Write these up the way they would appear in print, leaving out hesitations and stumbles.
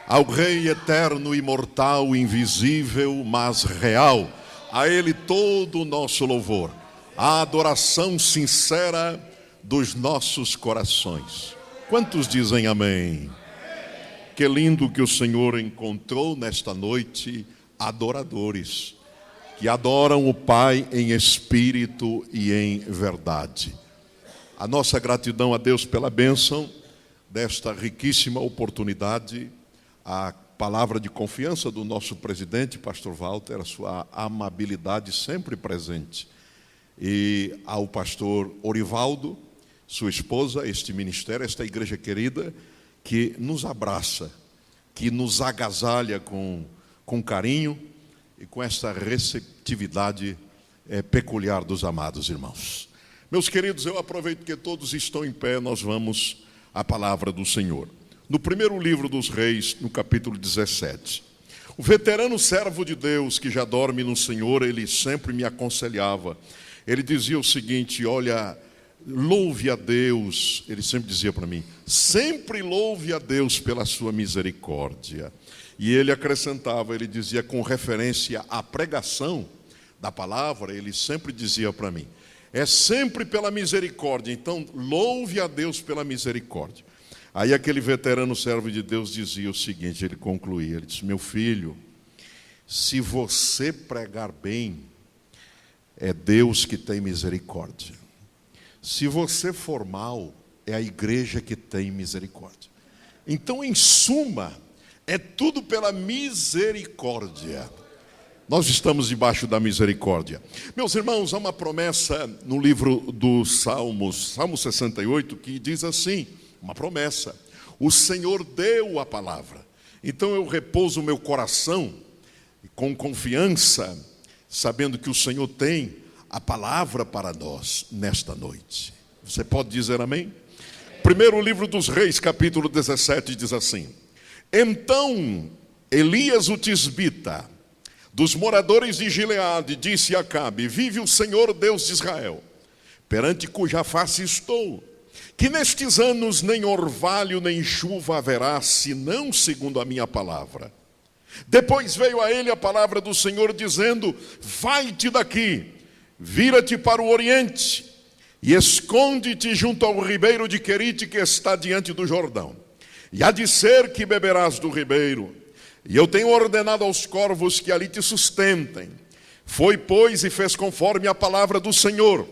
ao Rei eterno, imortal, invisível, mas real, a Ele todo o nosso louvor, a adoração sincera dos nossos corações. Quantos dizem amém? Que lindo que o Senhor encontrou nesta noite adoradores, que adoram o Pai em espírito e em verdade. A nossa gratidão a Deus pela bênção desta riquíssima oportunidade, a palavra de confiança do nosso presidente, pastor Walter, a sua amabilidade sempre presente. E ao pastor Orivaldo, sua esposa, este ministério, esta igreja querida, que nos abraça, que nos agasalha com carinho e com esta receptividade peculiar dos amados irmãos. Meus queridos, eu aproveito que todos estão em pé, nós vamos à palavra do Senhor. No primeiro livro dos Reis, no capítulo 17, o veterano servo de Deus que já dorme no Senhor, ele sempre me aconselhava. Ele dizia o seguinte: olha, louve a Deus, ele sempre dizia para mim, sempre louve a Deus pela sua misericórdia. E ele acrescentava, ele dizia com referência à pregação da palavra, ele sempre dizia para mim, é sempre pela misericórdia, então louve a Deus pela misericórdia. Aí aquele veterano servo de Deus dizia o seguinte, ele concluía, ele disse, meu filho, se você pregar bem, é Deus que tem misericórdia. Se você for mal, é a igreja que tem misericórdia. Então, em suma, é tudo pela misericórdia. Nós estamos debaixo da misericórdia. Meus irmãos, há uma promessa no livro dos Salmos, Salmo 68, que diz assim, uma promessa, o Senhor deu a palavra. Então eu repouso o meu coração com confiança, sabendo que o Senhor tem a palavra para nós nesta noite. Você pode dizer amém? Primeiro livro dos Reis, capítulo 17, diz assim, então Elias o tisbita, dos moradores de Gileade, disse a Acabe, vive o Senhor Deus de Israel, perante cuja face estou, que nestes anos nem orvalho nem chuva haverá, senão segundo a minha palavra. Depois veio a ele a palavra do Senhor, dizendo, vai-te daqui, vira-te para o oriente, e esconde-te junto ao ribeiro de Querite, que está diante do Jordão. E há de ser que beberás do ribeiro, e eu tenho ordenado aos corvos que ali te sustentem. Foi, pois, e fez conforme a palavra do Senhor,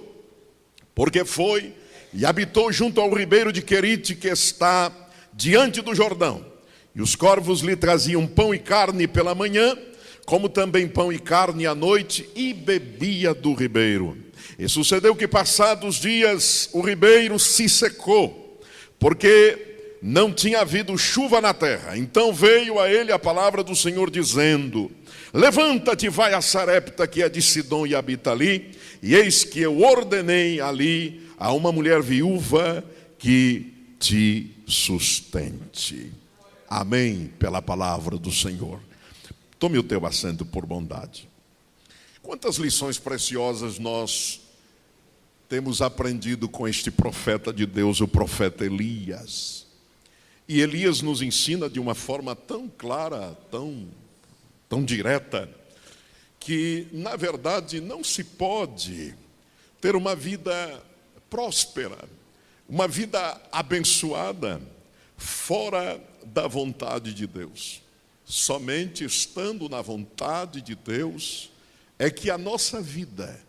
porque foi e habitou junto ao ribeiro de Querite, que está diante do Jordão. E os corvos lhe traziam pão e carne pela manhã, como também pão e carne à noite, e bebia do ribeiro. E sucedeu que, passados dias, o ribeiro se secou, porque não tinha havido chuva na terra. Então veio a ele a palavra do Senhor, dizendo, levanta-te, vai a Sarepta, que é de Sidom, e habita ali, e eis que eu ordenei ali a uma mulher viúva que te sustente. Amém, pela palavra do Senhor. Tome o teu assento por bondade. Quantas lições preciosas nós temos aprendido com este profeta de Deus, o profeta Elias. E Elias nos ensina de uma forma tão clara, tão direta, que na verdade não se pode ter uma vida próspera, uma vida abençoada, fora da vontade de Deus. Somente estando na vontade de Deus é que a nossa vida,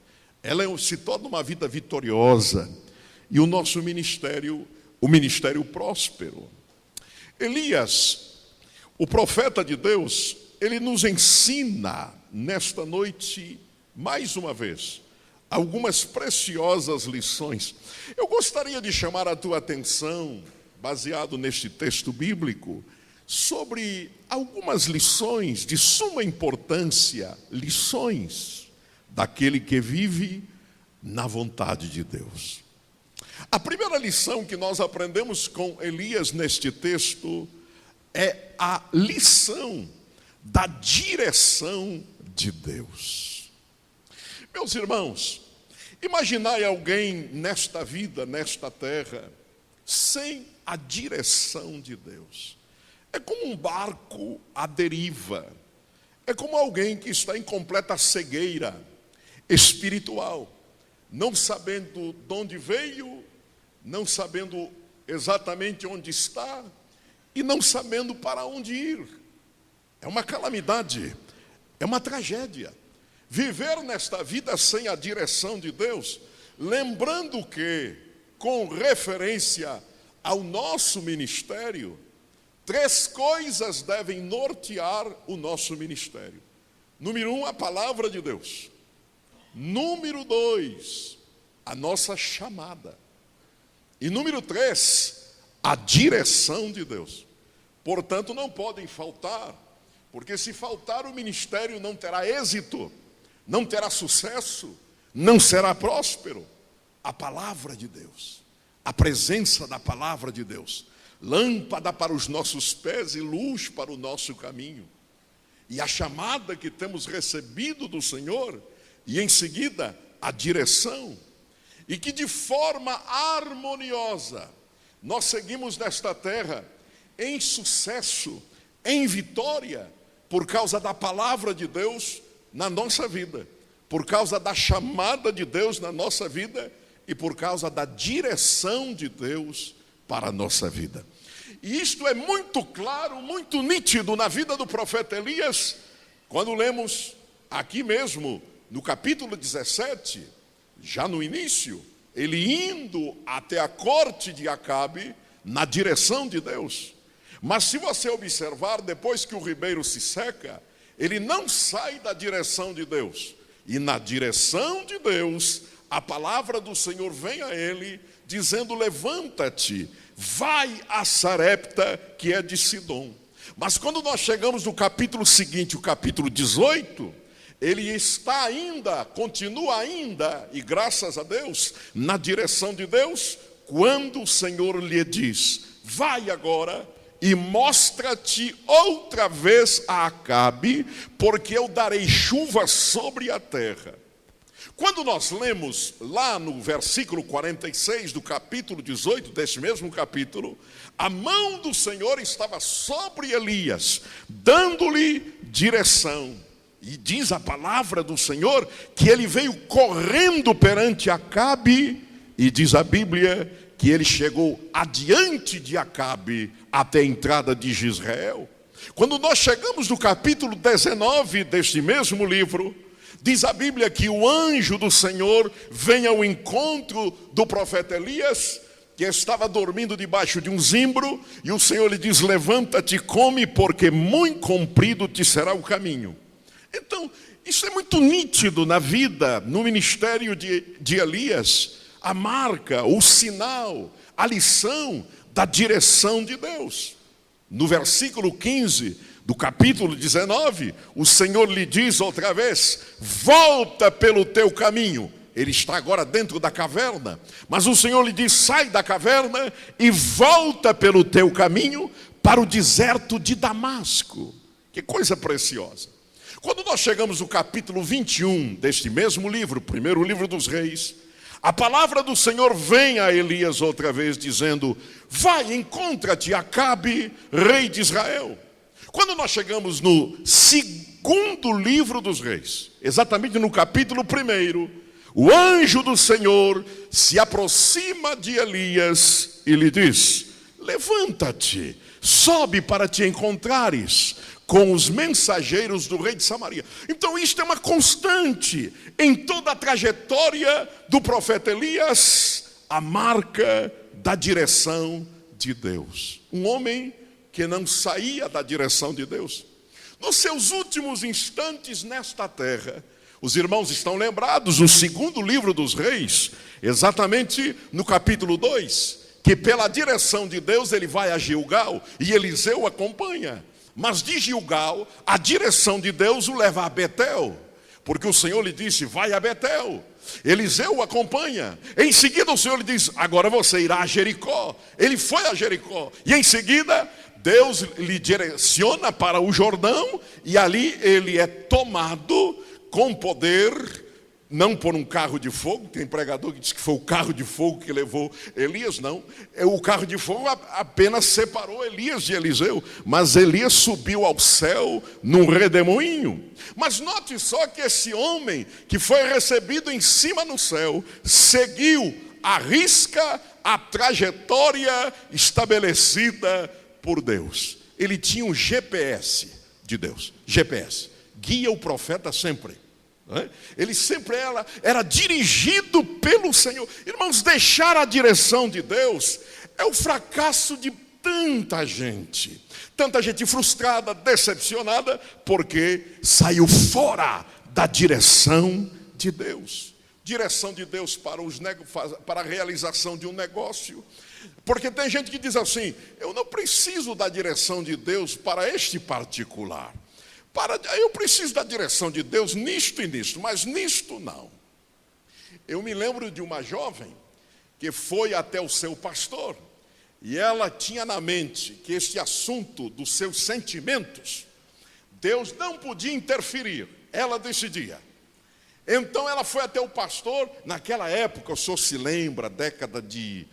ela se torna uma vida vitoriosa e o nosso ministério, o ministério próspero. Elias, o profeta de Deus, ele nos ensina nesta noite, mais uma vez, algumas preciosas lições. Eu gostaria de chamar a tua atenção, baseado neste texto bíblico, sobre algumas lições de suma importância, lições daquele que vive na vontade de Deus. A primeira lição que nós aprendemos com Elias neste texto é a lição da direção de Deus. Meus irmãos, imaginai alguém nesta vida, nesta terra, sem a direção de Deus. É como um barco à deriva. É como alguém que está em completa cegueira espiritual, não sabendo de onde veio, não sabendo exatamente onde está e não sabendo para onde ir. É uma calamidade, é uma tragédia. Viver nesta vida sem a direção de Deus, lembrando que, com referência ao nosso ministério, 3 coisas devem nortear o nosso ministério. Número 1, a palavra de Deus. Número 2, a nossa chamada. E número 3, a direção de Deus. Portanto, não podem faltar, porque se faltar, o ministério não terá êxito, não terá sucesso, não será próspero. A palavra de Deus, a presença da palavra de Deus, lâmpada para os nossos pés e luz para o nosso caminho. E a chamada que temos recebido do Senhor, e em seguida a direção, e que de forma harmoniosa nós seguimos nesta terra em sucesso, em vitória, por causa da palavra de Deus na nossa vida, por causa da chamada de Deus na nossa vida e por causa da direção de Deus para a nossa vida. E isto é muito claro, muito nítido na vida do profeta Elias, quando lemos aqui mesmo no capítulo 17, já no início, ele indo até a corte de Acabe na direção de Deus. Mas se você observar, depois que o ribeiro se seca, ele não sai da direção de Deus. E na direção de Deus, a palavra do Senhor vem a ele, dizendo: levanta-te, vai a Sarepta, que é de Sidom. Mas quando nós chegamos no capítulo seguinte, o capítulo 18, ele está ainda, continua ainda, e graças a Deus, na direção de Deus, quando o Senhor lhe diz: vai agora e mostra-te outra vez a Acabe, porque eu darei chuva sobre a terra. Quando nós lemos lá no versículo 46 do capítulo 18, deste mesmo capítulo, a mão do Senhor estava sobre Elias, dando-lhe direção. E diz a palavra do Senhor que ele veio correndo perante Acabe, e diz a Bíblia que ele chegou adiante de Acabe até a entrada de Jezreel. Quando nós chegamos no capítulo 19 deste mesmo livro, diz a Bíblia que o anjo do Senhor vem ao encontro do profeta Elias, que estava dormindo debaixo de um zimbro, e o Senhor lhe diz: levanta-te e come, porque muito comprido te será o caminho. Então, isso é muito nítido na vida, no ministério de Elias, a marca, o sinal, a lição da direção de Deus. No versículo 15 do capítulo 19, o Senhor lhe diz outra vez: volta pelo teu caminho. Ele está agora dentro da caverna, mas o Senhor lhe diz: sai da caverna e volta pelo teu caminho para o deserto de Damasco. Que coisa preciosa. Quando nós chegamos no capítulo 21 deste mesmo livro, primeiro livro dos reis, a palavra do Senhor vem a Elias outra vez dizendo: vai, encontra-te Acabe, rei de Israel. Quando nós chegamos no segundo livro dos reis, exatamente no capítulo 1, o anjo do Senhor se aproxima de Elias e lhe diz: levanta-te, sobe para te encontrares com os mensageiros do rei de Samaria. Então isto é uma constante em toda a trajetória do profeta Elias, a marca da direção de Deus. Um homem que não saía da direção de Deus. Nos seus últimos instantes nesta terra, os irmãos estão lembrados, no segundo livro dos reis, exatamente no capítulo 2, que pela direção de Deus ele vai a Gilgal e Eliseu o acompanha. Mas de Gilgal, a direção de Deus o leva a Betel, porque o Senhor lhe disse: vai a Betel. Eliseu o acompanha. Em seguida o Senhor lhe diz: agora você irá a Jericó. Ele foi a Jericó. E em seguida Deus lhe direciona para o Jordão, e ali ele é tomado com poder não por um carro de fogo. Tem pregador que diz que foi o carro de fogo que levou Elias. Não, o carro de fogo apenas separou Elias de Eliseu, mas Elias subiu ao céu num redemoinho. Mas note só que esse homem que foi recebido em cima no céu seguiu à risca a trajetória estabelecida por Deus. Ele tinha um GPS de Deus. GPS guia o profeta sempre. Ele sempre era dirigido pelo Senhor. Irmãos, deixar a direção de Deus é o fracasso de tanta gente frustrada, decepcionada, porque saiu fora da direção de Deus. Direção de Deus para a realização de um negócio. Porque tem gente que diz assim: eu não preciso da direção de Deus para este particular. Eu preciso da direção de Deus nisto e nisto, mas nisto não. Eu me lembro de uma jovem que foi até o seu pastor, e ela tinha na mente que este assunto dos seus sentimentos, Deus não podia interferir, ela decidia. Então ela foi até o pastor. Naquela época, o senhor se lembra, década de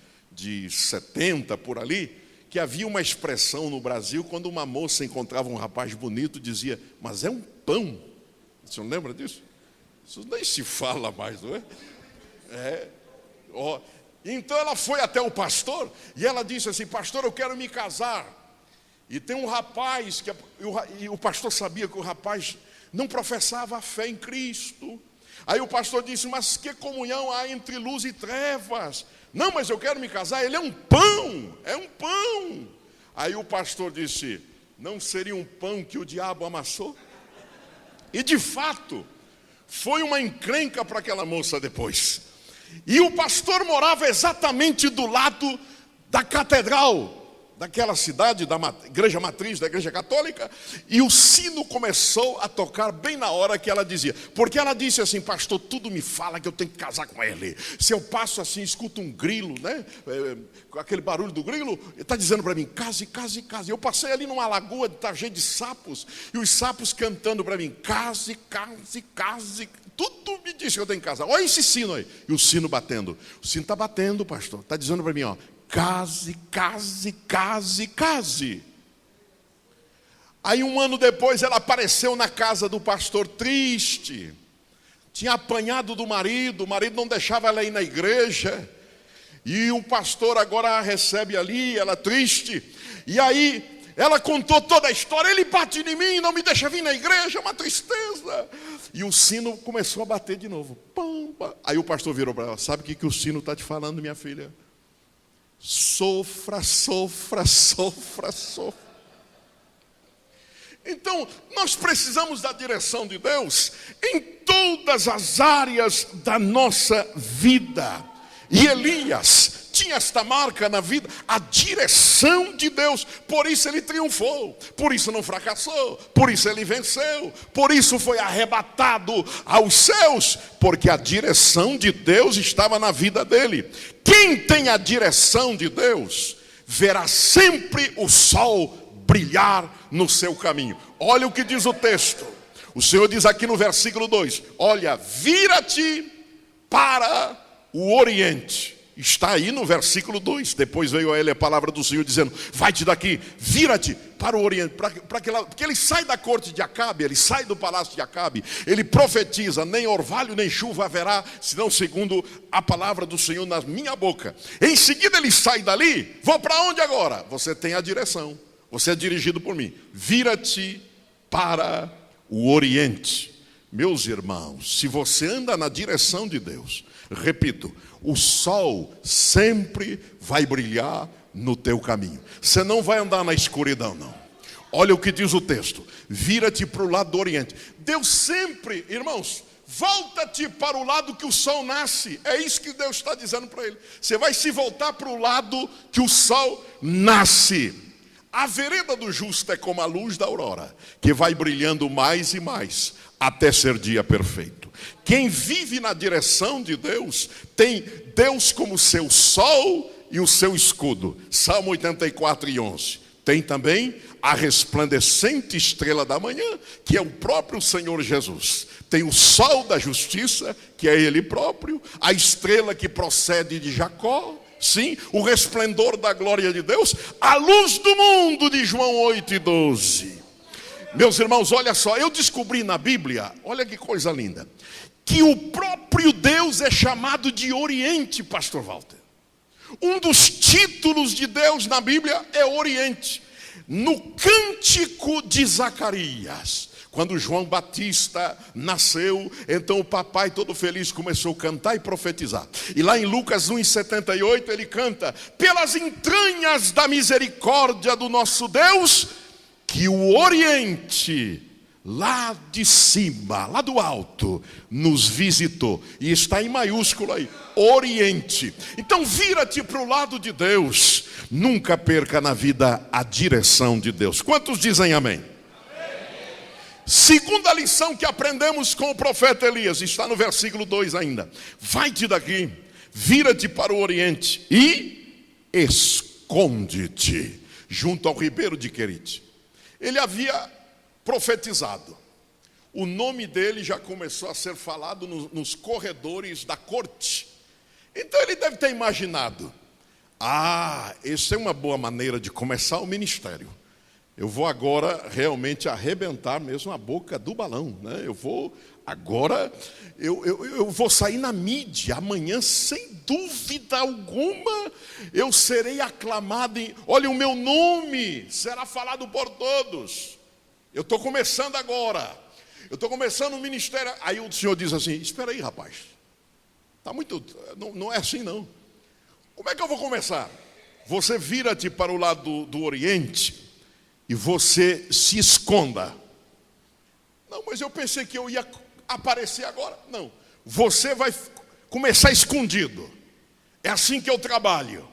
70 por ali, que havia uma expressão no Brasil, quando uma moça encontrava um rapaz bonito, dizia: mas é um pão. O senhor lembra disso? Isso nem se fala mais, não é? Então ela foi até o pastor e ela disse assim: pastor, eu quero me casar. E tem um rapaz, e o pastor sabia que o rapaz não professava a fé em Cristo. Aí o pastor disse: mas que comunhão há entre luz e trevas? Não, mas eu quero me casar. Ele é um pão, é um pão. Aí o pastor disse: não seria um pão que o diabo amassou? E de fato, foi uma encrenca para aquela moça depois. E o pastor morava exatamente do lado da catedral daquela cidade, da igreja matriz da igreja católica, e o sino começou a tocar bem na hora que ela dizia, porque ela disse assim: pastor, tudo me fala que eu tenho que casar com ele. Se eu passo assim, escuto um grilo, né, aquele barulho do grilo, ele está dizendo para mim: case, case, case. Eu passei ali numa lagoa, está cheio de sapos, e os sapos cantando para mim: case, case, case. Tudo me disse que eu tenho que casar. Olha esse sino aí, e o sino batendo. O sino está batendo, pastor, está dizendo para mim, ó: case, case, case, case. Aí 1 ano depois ela apareceu na casa do pastor triste. Tinha apanhado do marido, o marido não deixava ela ir na igreja. E o pastor agora a recebe ali, ela triste. E aí ela contou toda a história: ele bate em mim, não me deixa vir na igreja, uma tristeza. E o sino começou a bater de novo. Pum, pum. Aí o pastor virou para ela: sabe o que o sino está te falando, minha filha? Sofra, sofra, sofra, sofra. Então, nós precisamos da direção de Deus em todas as áreas da nossa vida. E Elias tinha esta marca na vida, a direção de Deus. Por isso ele triunfou, por isso não fracassou, por isso ele venceu, por isso foi arrebatado aos céus, porque a direção de Deus estava na vida dele. Quem tem a direção de Deus verá sempre o sol brilhar no seu caminho. Olha o que diz o texto. O Senhor diz aqui no versículo 2: olha, vira-te para o oriente. Está aí no versículo 2. Depois veio a ele a palavra do Senhor dizendo: vai-te daqui, vira-te para o oriente. Porque ele sai da corte de Acabe, ele sai do palácio de Acabe. Ele profetiza: nem orvalho nem chuva haverá, senão segundo a palavra do Senhor na minha boca. Em seguida ele sai dali. Vou para onde agora? Você tem a direção, você é dirigido por mim. Vira-te para o oriente. Meus irmãos, se você anda na direção de Deus, repito, o sol sempre vai brilhar no teu caminho. Você não vai andar na escuridão, não. Olha o que diz o texto: vira-te para o lado do oriente. Deus sempre, irmãos, volta-te para o lado que o sol nasce. É isso que Deus está dizendo para ele. Você vai se voltar para o lado que o sol nasce. A vereda do justo é como a luz da aurora, que vai brilhando mais e mais, até ser dia perfeito. Quem vive na direção de Deus, tem Deus como seu sol e o seu escudo. Salmo 84:11. Tem também a resplandecente estrela da manhã, que é o próprio Senhor Jesus. Tem o sol da justiça, que é Ele próprio, a estrela que procede de Jacó, sim, o resplendor da glória de Deus, a luz do mundo, de João 8:12. Meus irmãos, olha só, eu descobri na Bíblia, olha que coisa linda, que o próprio Deus é chamado de Oriente, pastor Walter. Um dos títulos de Deus na Bíblia é Oriente. No cântico de Zacarias, quando João Batista nasceu, então o papai todo feliz começou a cantar e profetizar. E lá em Lucas 1:78 ele canta: pelas entranhas da misericórdia do nosso Deus, que o Oriente, lá de cima, lá do alto, nos visitou. E está em maiúsculo aí, Oriente. Então vira-te para o lado de Deus. Nunca perca na vida a direção de Deus. Quantos dizem amém? Amém. Segunda lição que aprendemos com o profeta Elias, está no versículo 2 ainda. Vai-te daqui, vira-te para o Oriente e esconde-te junto ao ribeiro de Querite. Ele havia profetizado. O nome dele já começou a ser falado nos corredores da corte. Então ele deve ter imaginado: essa é uma boa maneira de começar o ministério. Eu vou agora realmente arrebentar mesmo a boca do balão, né? Eu vou sair na mídia. Amanhã, sem dúvida alguma, eu serei aclamado. Olha, o meu nome será falado por todos. Eu estou começando agora. Eu estou começando o ministério. Aí o Senhor diz assim: espera aí, rapaz. Tá muito, não é assim não. Como é que eu vou começar? Você vira-te para o lado do Oriente e você se esconda. Não, mas eu pensei que eu ia aparecer agora. Não, você vai começar escondido. É assim que eu trabalho.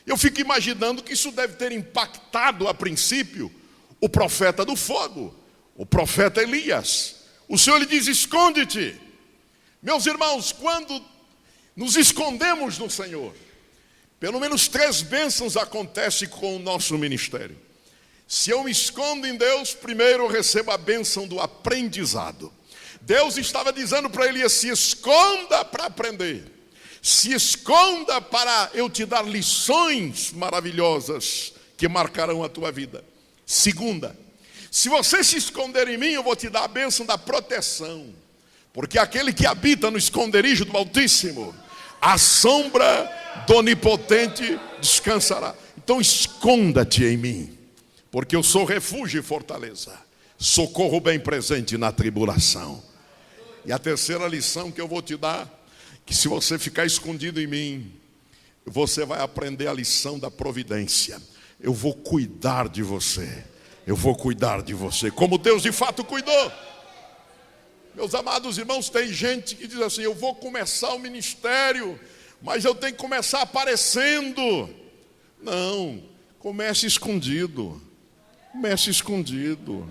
Eu fico imaginando que isso deve ter impactado a princípio o profeta do fogo, o profeta Elias. O Senhor lhe diz: esconde-te. Meus irmãos, quando nos escondemos no Senhor, pelo menos 3 bênçãos acontecem com o nosso ministério. Se eu me escondo em Deus, primeiro eu recebo a bênção do aprendizado. Deus estava dizendo para Elias: se esconda para aprender. Se esconda para eu te dar lições maravilhosas que marcarão a tua vida. Segunda, se você se esconder em mim, eu vou te dar a bênção da proteção. Porque aquele que habita no esconderijo do Altíssimo, a sombra do Onipotente descansará. Então esconda-te em mim, porque eu sou refúgio e fortaleza, socorro bem presente na tribulação. E a terceira lição que eu vou te dar, que se você ficar escondido em mim, você vai aprender a lição da providência. Eu vou cuidar de você. Eu vou cuidar de você, como Deus de fato cuidou. Meus amados irmãos, tem gente que diz assim: eu vou começar o ministério, mas eu tenho que começar aparecendo. Não, comece escondido. Comece escondido.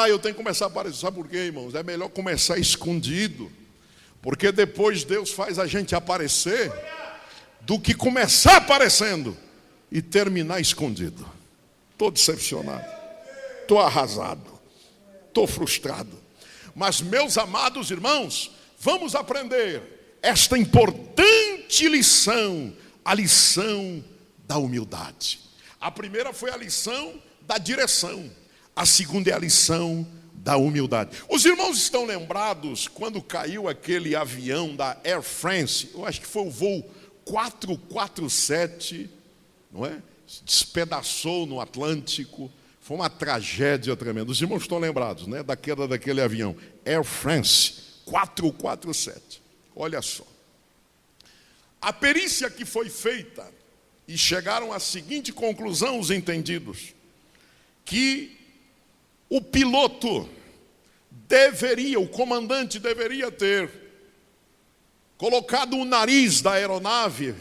Eu tenho que começar a aparecer. Sabe por quê, irmãos? É melhor começar escondido, porque depois Deus faz a gente aparecer, do que começar aparecendo e terminar escondido. Estou decepcionado, estou arrasado, estou frustrado. Mas, meus amados irmãos, vamos aprender esta importante lição, a lição da humildade. A primeira foi a lição da direção, a segunda é a lição da humildade. Os irmãos estão lembrados quando caiu aquele avião da Air France, eu acho que foi o voo 447, não é? Despedaçou no Atlântico. Foi uma tragédia tremenda. Os irmãos estão lembrados, né, da queda daquele avião Air France 447. Olha só, a perícia que foi feita, e chegaram à seguinte conclusão os entendidos: que o piloto o comandante deveria ter colocado o nariz da aeronave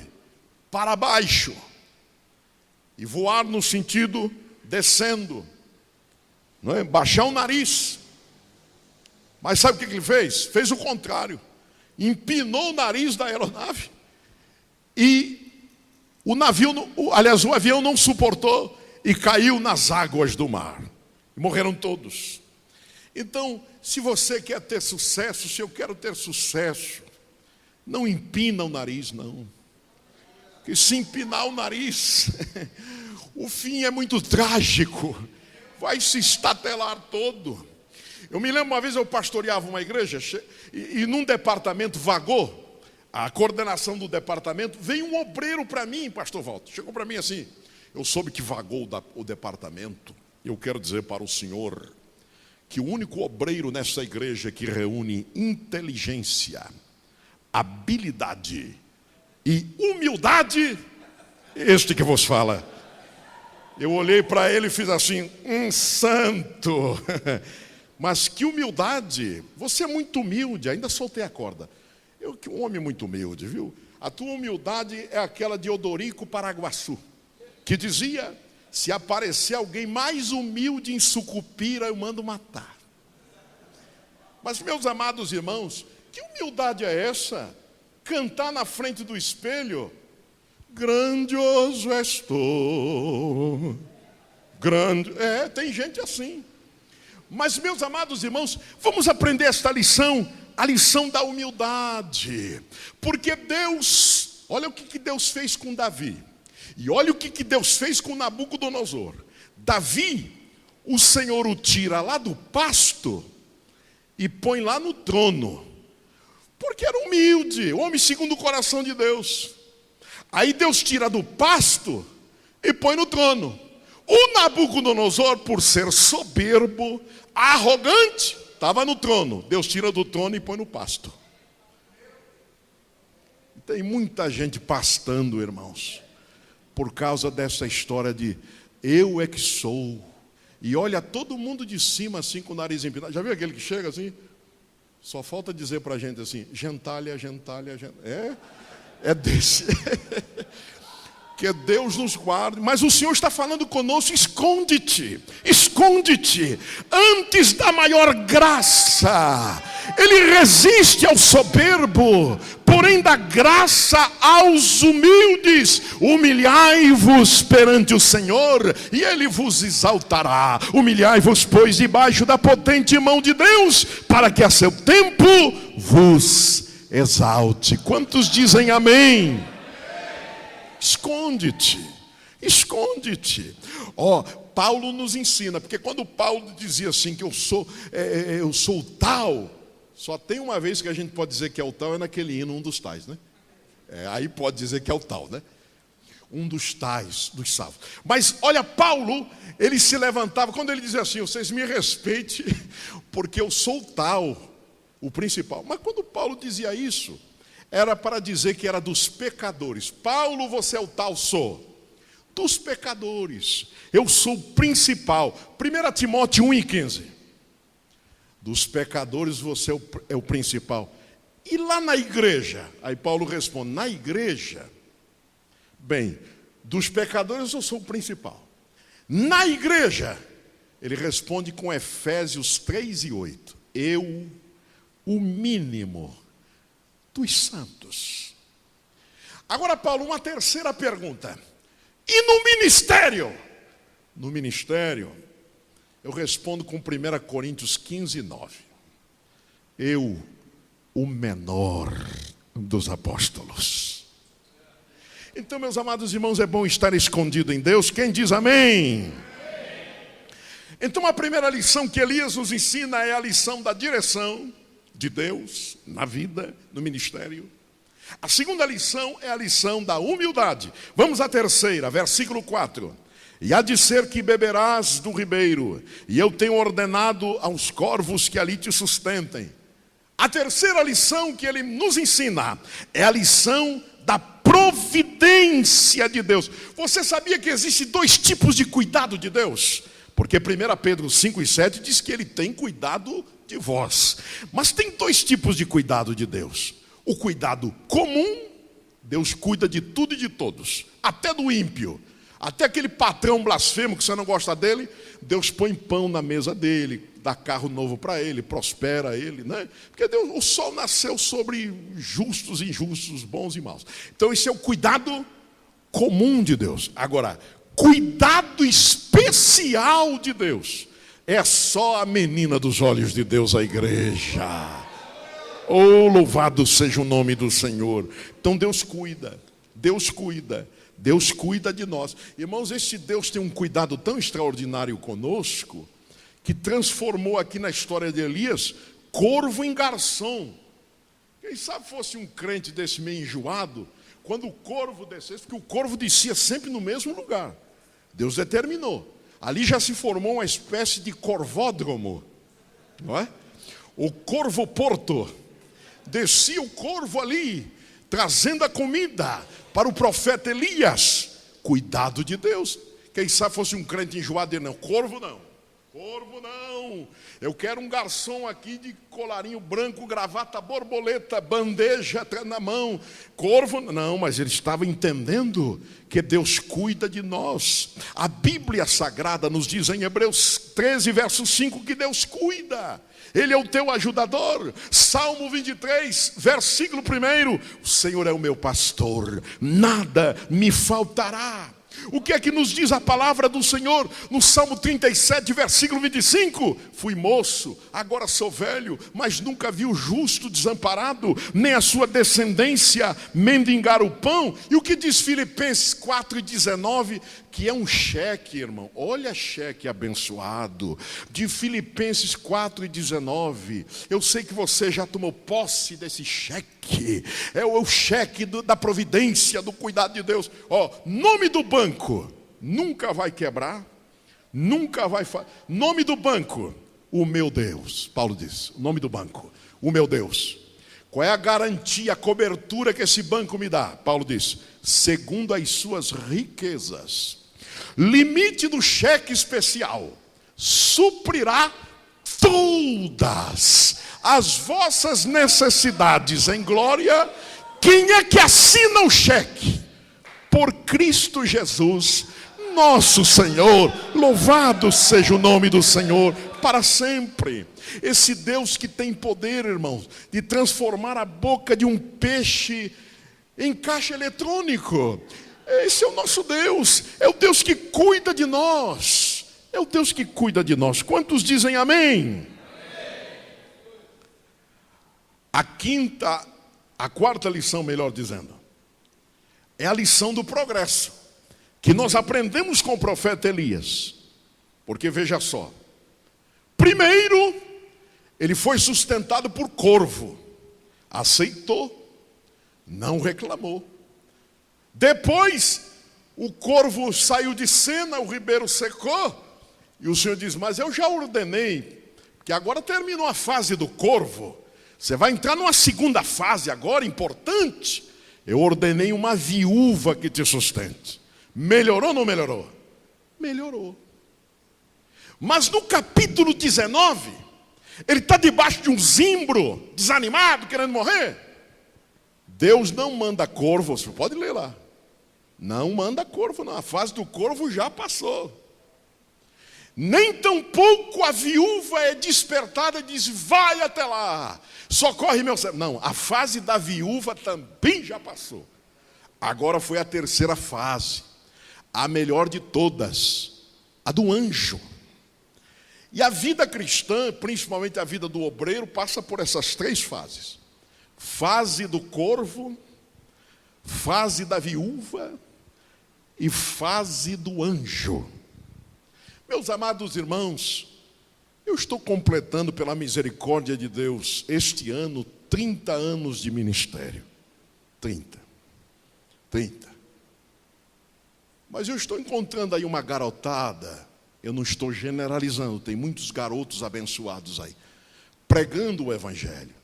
para baixo e voar no sentido descendo, não é? Baixar o nariz. Mas sabe o que ele fez? Fez o contrário. Empinou o nariz da aeronave e o avião não suportou e caiu nas águas do mar. E morreram todos. Então, se você quer ter sucesso, se eu quero ter sucesso, não empina o nariz, não. Porque se empinar o nariz, o fim é muito trágico. Vai se estatelar todo. Eu me lembro uma vez eu pastoreava uma igreja e num departamento vagou, a coordenação do departamento, veio um obreiro para mim, pastor Walter. Chegou para mim assim, eu soube que vagou o departamento. Eu quero dizer para o senhor que o único obreiro nessa igreja que reúne inteligência, habilidade e humildade, este que vos fala. Eu olhei para ele e fiz assim, santo. Mas que humildade, você é muito humilde, ainda soltei a corda. Eu que um homem muito humilde, viu? A tua humildade é aquela de Odorico Paraguaçu, que dizia, se aparecer alguém mais humilde em Sucupira, eu mando matar. Mas meus amados irmãos, que humildade é essa? Cantar na frente do espelho, grandioso és tu. Tem gente assim. Mas meus amados irmãos, vamos aprender esta lição, a lição da humildade. Porque Deus, olha o que Deus fez com Davi. E olha o que Deus fez com Nabucodonosor. Davi, o Senhor o tira lá do pasto e põe lá no trono. Porque era humilde, homem segundo o coração de Deus. Aí Deus tira do pasto e põe no trono. O Nabucodonosor, por ser soberbo, arrogante, estava no trono. Deus tira do trono e põe no pasto. Tem muita gente pastando, irmãos, por causa dessa história de eu é que sou. E olha todo mundo de cima assim com o nariz empinado. Já viu aquele que chega assim? Só falta dizer para a gente assim, gentalha, gentalha, gentalha. É desse. Que Deus nos guarde. Mas o Senhor está falando conosco, esconde-te, esconde-te, antes da maior graça. Ele resiste ao soberbo, porém dá graça aos humildes. Humilhai-vos perante o Senhor, e Ele vos exaltará. Humilhai-vos, pois, debaixo da potente mão de Deus, para que a seu tempo vos exalte. Quantos dizem amém? Esconde-te, esconde-te. Paulo nos ensina, porque quando Paulo dizia assim que eu sou o tal, só tem uma vez que a gente pode dizer que é o tal, é naquele hino, um dos tais, né? Aí pode dizer que é o tal, né? Um dos tais, dos salvos. Mas olha, Paulo, ele se levantava, quando ele dizia assim, vocês me respeitem, porque eu sou o tal, o principal. Mas quando Paulo dizia isso, era para dizer que era dos pecadores. Paulo, você é o tal, sou. Dos pecadores. Eu sou o principal. 1 Timóteo 1,15. Dos pecadores você é o principal. E lá na igreja? Aí Paulo responde, na igreja, bem, dos pecadores eu sou o principal. Na igreja, ele responde com Efésios 3:8. Eu, o mínimo dos santos. Agora, Paulo, uma terceira pergunta. E no ministério? No ministério, eu respondo com 1 Coríntios 15:9. Eu, o menor dos apóstolos. Então, meus amados irmãos, é bom estar escondido em Deus. Quem diz amém? Então, a primeira lição que Elias nos ensina é a lição da direção de Deus na vida, no ministério. A segunda lição é a lição da humildade. Vamos à terceira, versículo 4. E há de ser que beberás do ribeiro, e eu tenho ordenado aos corvos que ali te sustentem. A terceira lição que ele nos ensina é a lição da providência de Deus. Você sabia que existem dois tipos de cuidado de Deus? Porque 1 Pedro 5:7 diz que ele tem cuidado de vós. Mas tem dois tipos de cuidado de Deus. O cuidado comum, Deus cuida de tudo e de todos, até do ímpio. Até aquele patrão blasfemo que você não gosta dele, Deus põe pão na mesa dele, dá carro novo para ele, prospera ele, né? Porque Deus, o sol nasceu sobre justos e injustos, bons e maus. Então esse é o cuidado comum de Deus. Agora, cuidado especial de Deus. É só a menina dos olhos de Deus, a igreja. Oh, louvado seja o nome do Senhor. Então Deus cuida, Deus cuida, Deus cuida de nós. Irmãos, este Deus tem um cuidado tão extraordinário conosco, que transformou aqui na história de Elias, corvo em garçom. Quem sabe fosse um crente desse meio enjoado, quando o corvo descesse, porque o corvo descia sempre no mesmo lugar. Deus determinou. Ali já se formou uma espécie de corvódromo, não é? O corvo porto. Descia o corvo ali, trazendo a comida para o profeta Elias. Cuidado de Deus. Quem sabe fosse um crente enjoado e não, corvo não. Corvo não, eu quero um garçom aqui de colarinho branco, gravata, borboleta, bandeja na mão. Corvo não, mas ele estava entendendo que Deus cuida de nós. A Bíblia Sagrada nos diz em Hebreus 13, verso 5, que Deus cuida. Ele é o teu ajudador. Salmo 23, versículo 1, o Senhor é o meu pastor, nada me faltará. O que é que nos diz a palavra do Senhor no Salmo 37, versículo 25? Fui moço, agora sou velho, mas nunca vi o justo desamparado, nem a sua descendência mendigar o pão. E o que diz Filipenses 4:19? Que é um cheque, irmão. Olha, cheque abençoado de Filipenses 4:19. Eu sei que você já tomou posse desse cheque. É o cheque da providência, do cuidado de Deus. Nome do banco nunca vai quebrar, nunca vai. Nome do banco, o meu Deus. Paulo diz: o nome do banco, o meu Deus. Qual é a garantia, a cobertura que esse banco me dá? Paulo diz: segundo as suas riquezas. Limite do cheque especial: suprirá todas as vossas necessidades em glória. Quem é que assina o cheque? Por Cristo Jesus, nosso Senhor. Louvado seja o nome do Senhor para sempre. Esse Deus que tem poder, irmãos, de transformar a boca de um peixe em caixa eletrônico. Esse é o nosso Deus, é o Deus que cuida de nós, é o Deus que cuida de nós. Quantos dizem amém? A quarta lição, melhor dizendo, é a lição do progresso, que nós aprendemos com o profeta Elias. Porque veja só, primeiro, ele foi sustentado por corvo, aceitou, não reclamou. Depois, o corvo saiu de cena, o ribeiro secou, e o Senhor diz: mas eu já ordenei, que agora terminou a fase do corvo, você vai entrar numa segunda fase agora, importante. Eu ordenei uma viúva que te sustente. Melhorou ou não melhorou? Melhorou. Mas no capítulo 19, ele está debaixo de um zimbro, desanimado, querendo morrer. Deus não manda corvo, você pode ler lá. Não manda corvo, não. A fase do corvo já passou. Nem tampouco a viúva é despertada e diz: vai até lá, socorre meu servo. Não, a fase da viúva também já passou. Agora foi a terceira fase, a melhor de todas, a do anjo. E a vida cristã, principalmente a vida do obreiro, passa por essas três fases: fase do corvo, fase da viúva e fase do anjo. Meus amados irmãos, eu estou completando, pela misericórdia de Deus, este ano, 30 anos de ministério. 30. Mas eu estou encontrando aí uma garotada, eu não estou generalizando, tem muitos garotos abençoados aí, pregando o evangelho,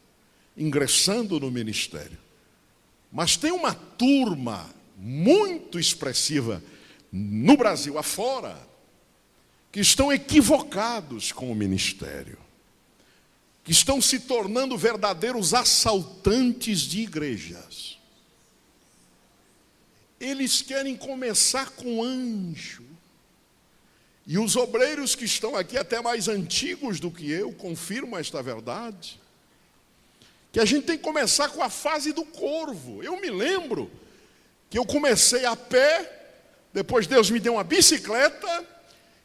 ingressando no ministério. Mas tem uma turma muito expressiva no Brasil afora, que estão equivocados com o ministério, que estão se tornando verdadeiros assaltantes de igrejas. Eles querem começar com anjo. E os obreiros que estão aqui, até mais antigos do que eu, confirmam esta verdade, que a gente tem que começar com a fase do corvo. Eu me lembro que eu comecei a pé, Depois Deus me deu uma bicicleta.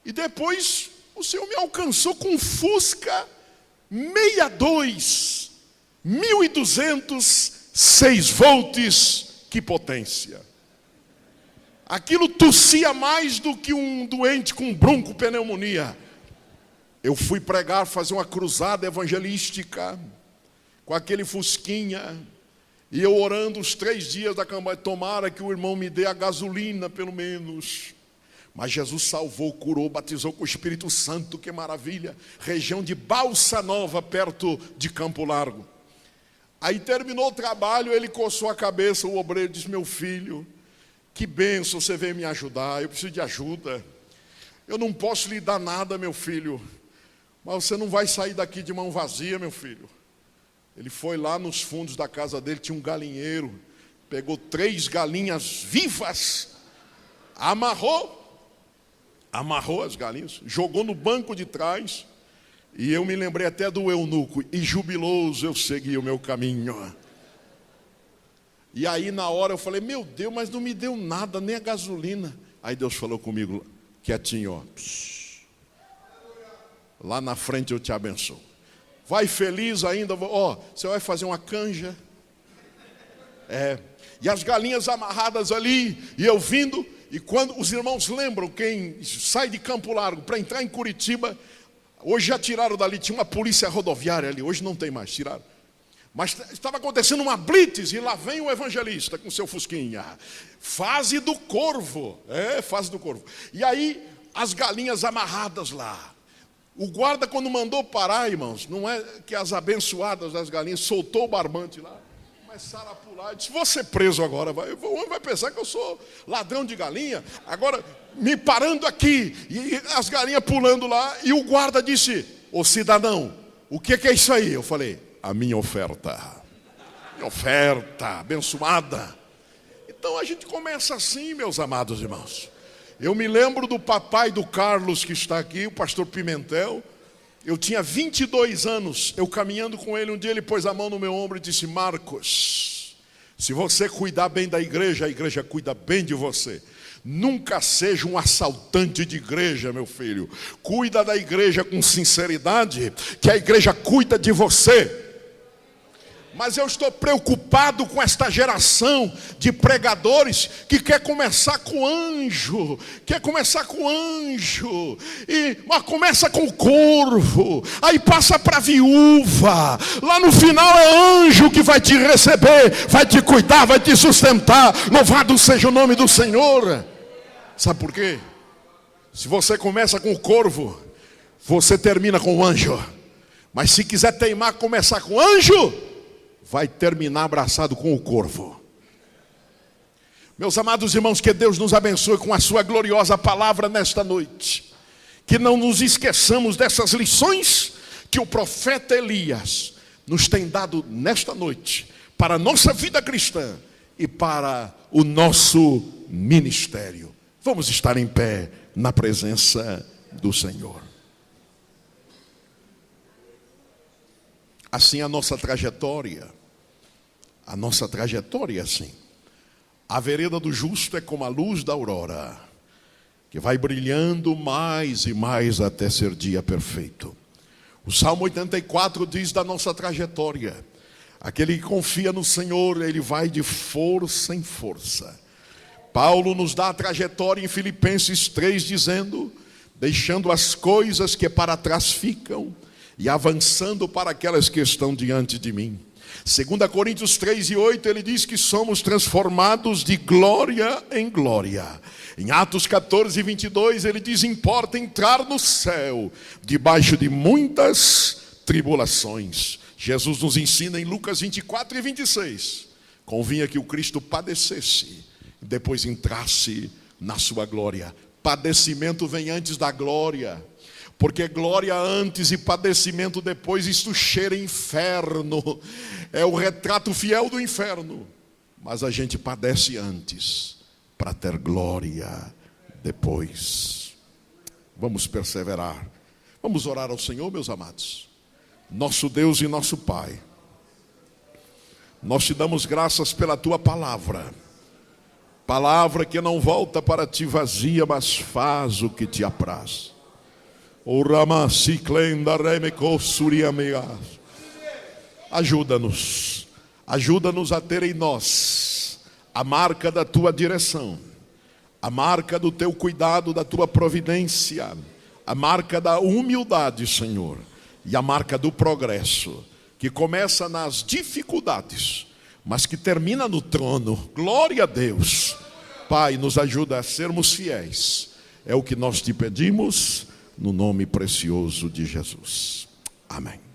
E depois o Senhor me alcançou com um Fusca 62, 1.200, 6 volts, que potência. Aquilo tossia mais do que um doente com broncopneumonia. Eu fui pregar, fazer uma cruzada evangelística com aquele Fusquinha. E eu orando os 3 dias da campanha, tomara que o irmão me dê a gasolina pelo menos. Mas Jesus salvou, curou, batizou com o Espírito Santo, que maravilha. Região de Balsa Nova, perto de Campo Largo. Aí terminou o trabalho, ele coçou a cabeça, o obreiro disse: meu filho, que bênção, você veio me ajudar, eu preciso de ajuda. Eu não posso lhe dar nada, meu filho, mas você não vai sair daqui de mão vazia, meu filho. Ele foi lá nos fundos da casa dele, tinha um galinheiro, pegou 3 galinhas vivas, amarrou as galinhas, jogou no banco de trás, e eu me lembrei até do eunuco, e jubiloso eu segui o meu caminho. E aí na hora eu falei: meu Deus, mas não me deu nada, nem a gasolina. Aí Deus falou comigo, quietinho, ó, lá na frente eu te abençoo. Vai feliz ainda, ó, você vai fazer uma canja. E as galinhas amarradas ali, e eu vindo. E quando os irmãos lembram, quem sai de Campo Largo para entrar em Curitiba, hoje já tiraram dali, tinha uma polícia rodoviária ali, hoje não tem mais, tiraram. Mas estava acontecendo uma blitz, e lá vem o evangelista com seu Fusquinha. Fase do Corvo, fase do Corvo. E aí, as galinhas amarradas lá. O guarda, quando mandou parar, irmãos, não é que as abençoadas das galinhas soltou o barbante lá, começaram a pular, e disse: vou ser preso agora, o homem vai pensar que eu sou ladrão de galinha, agora me parando aqui, e as galinhas pulando lá, e o guarda disse: ô cidadão, o que é isso aí? Eu falei: a minha oferta, abençoada. Então a gente começa assim, meus amados irmãos. Eu me lembro do papai do Carlos que está aqui, o pastor Pimentel. Eu tinha 22 anos, eu caminhando com ele, um dia ele pôs a mão no meu ombro e disse: Marcos, se você cuidar bem da igreja, a igreja cuida bem de você. Nunca seja um assaltante de igreja, meu filho. Cuida da igreja com sinceridade, que a igreja cuida de você. Mas eu estou preocupado com esta geração de pregadores que quer começar com anjo, mas começa com corvo, aí passa para viúva, lá no final é anjo que vai te receber, vai te cuidar, vai te sustentar. Louvado seja o nome do Senhor. Sabe por quê? Se você começa com o corvo, você termina com o anjo. Mas se quiser teimar, começar com o anjo, vai terminar abraçado com o corvo. Meus amados irmãos, que Deus nos abençoe com a sua gloriosa palavra nesta noite. Que não nos esqueçamos dessas lições que o profeta Elias nos tem dado nesta noite, para a nossa vida cristã e para o nosso ministério. Vamos estar em pé na presença do Senhor. Assim a nossa trajetória é assim. A vereda do justo é como a luz da aurora, que vai brilhando mais e mais até ser dia perfeito. O Salmo 84 diz da nossa trajetória: aquele que confia no Senhor, ele vai de força em força. Paulo nos dá a trajetória em Filipenses 3, dizendo: deixando as coisas que para trás ficam e avançando para aquelas que estão diante de mim. 2 Coríntios 3:8, ele diz que somos transformados de glória em glória. Em Atos 14:22, ele diz: importa entrar no céu debaixo de muitas tribulações. Jesus nos ensina em Lucas 24:26, convinha que o Cristo padecesse e depois entrasse na sua glória. Padecimento vem antes da glória, porque glória antes e padecimento depois, isto cheira inferno. É o retrato fiel do inferno. Mas a gente padece antes, para ter glória depois. Vamos perseverar. Vamos orar ao Senhor, meus amados. Nosso Deus e nosso Pai, nós te damos graças pela tua palavra. Palavra que não volta para ti vazia, mas faz o que te apraz. Ajuda-nos. Ajuda-nos a ter em nós a marca da tua direção, a marca do teu cuidado, da tua providência, a marca da humildade, Senhor, e a marca do progresso, que começa nas dificuldades, mas que termina no trono. Glória a Deus. Pai, nos ajuda a sermos fiéis. É o que nós te pedimos, no nome precioso de Jesus. Amém.